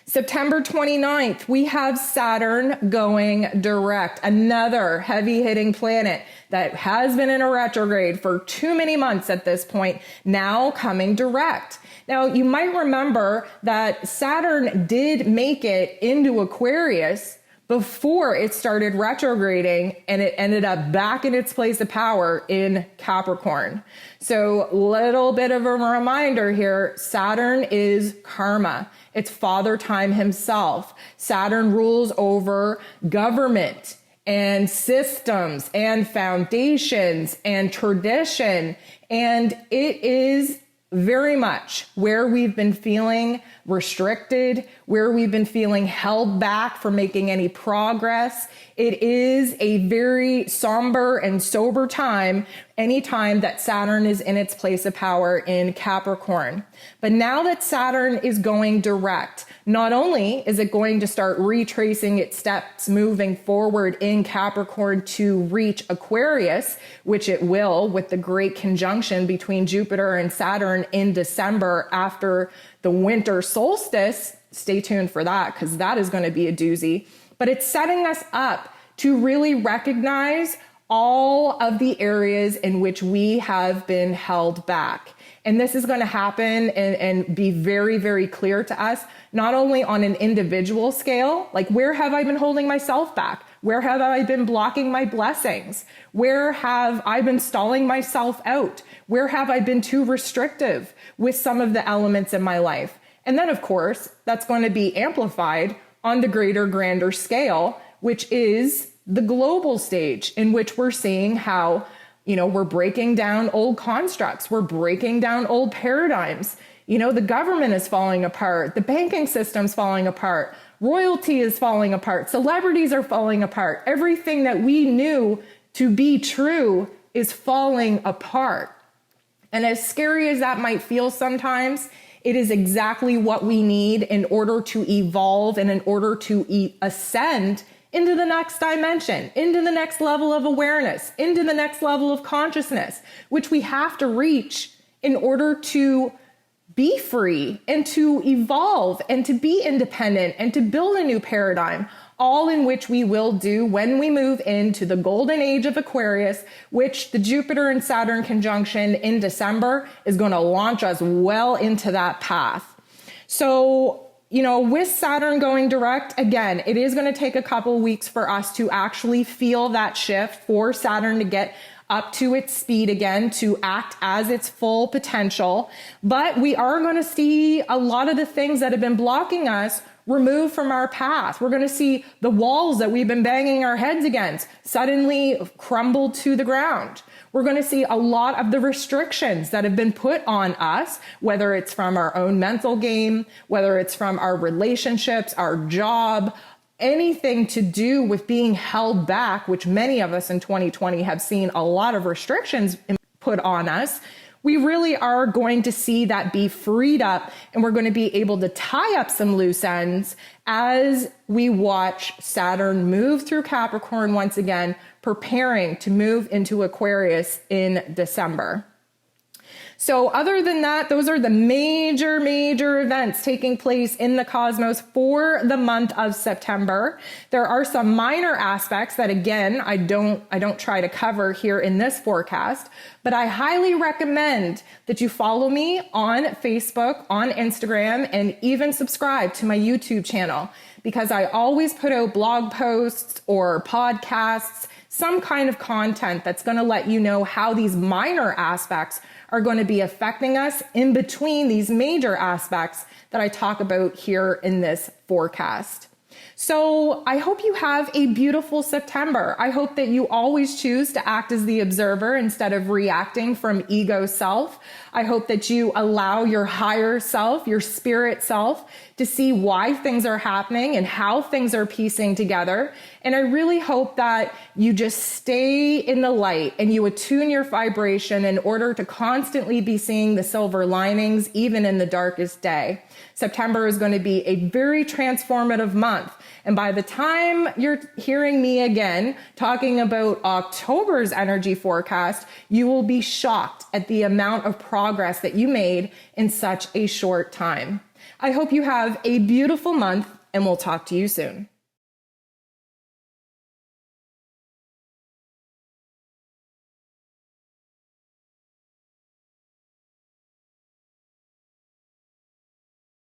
September 29th, we have Saturn going direct, another heavy hitting planet that has been in a retrograde for too many months at this point, now coming direct. Now, you might remember that Saturn did make it into Aquarius before it started retrograding, and it ended up back in its place of power in Capricorn. So, little bit of a reminder here, Saturn is karma. It's Father Time himself. Saturn rules over government and systems and foundations and tradition, and it is very much where we've been feeling restricted, where we've been feeling held back from making any progress. It is a very somber and sober time anytime that Saturn is in its place of power in Capricorn. But now that Saturn is going direct, not only is it going to start retracing its steps moving forward in Capricorn to reach Aquarius, which it will with the great conjunction between Jupiter and Saturn in December after the winter solstice. Stay tuned for that because that is going to be a doozy. But it's setting us up to really recognize all of the areas in which we have been held back. And this is going to happen and be very, very clear to us, not only on an individual scale, like where have I been holding myself back? Where have I been blocking my blessings? Where have I been stalling myself out? Where have I been too restrictive with some of the elements in my life? And then, of course, that's going to be amplified on the greater, grander scale, which is the global stage in which we're seeing how, we're breaking down old constructs. We're breaking down old paradigms. The government is falling apart. The banking system's falling apart. Royalty is falling apart. Celebrities are falling apart. Everything that we knew to be true is falling apart. And as scary as that might feel sometimes, it is exactly what we need in order to evolve and in order to ascend into the next dimension, into the next level of awareness, into the next level of consciousness, which we have to reach in order to be free and to evolve and to be independent and to build a new paradigm, all in which we will do when we move into the golden age of Aquarius, which the Jupiter and Saturn conjunction in December is going to launch us well into that path. So, with Saturn going direct, again, it is going to take a couple weeks for us to actually feel that shift, for Saturn to get up to its speed again, to act as its full potential. But we are going to see a lot of the things that have been blocking us removed from our path. We're going to see the walls that we've been banging our heads against suddenly crumble to the ground. We're going to see a lot of the restrictions that have been put on us, whether it's from our own mental game, whether it's from our relationships, our job, anything to do with being held back, which many of us in 2020 have seen a lot of restrictions put on us. We really are going to see that be freed up, and we're going to be able to tie up some loose ends as we watch Saturn move through Capricorn once again, preparing to move into Aquarius in December. So other than that, those are the major events taking place in the cosmos for the month of September. There are some minor aspects that, again, I don't try to cover here in this forecast, but I highly recommend that you follow me on Facebook, on Instagram, and even subscribe to my YouTube channel, because I always put out blog posts or podcasts, some kind of content that's going to let you know how these minor aspects are going to be affecting us in between these major aspects that I talk about here in this forecast. So I hope you have a beautiful September. I hope that you always choose to act as the observer instead of reacting from ego self. I hope that you allow your higher self, your spirit self, to see why things are happening and how things are piecing together. And I really hope that you just stay in the light and you attune your vibration in order to constantly be seeing the silver linings, even in the darkest day. September is going to be a very transformative month. And by the time you're hearing me again talking about October's energy forecast, you will be shocked at the amount of progress that you made in such a short time. I hope you have a beautiful month, and we'll talk to you soon.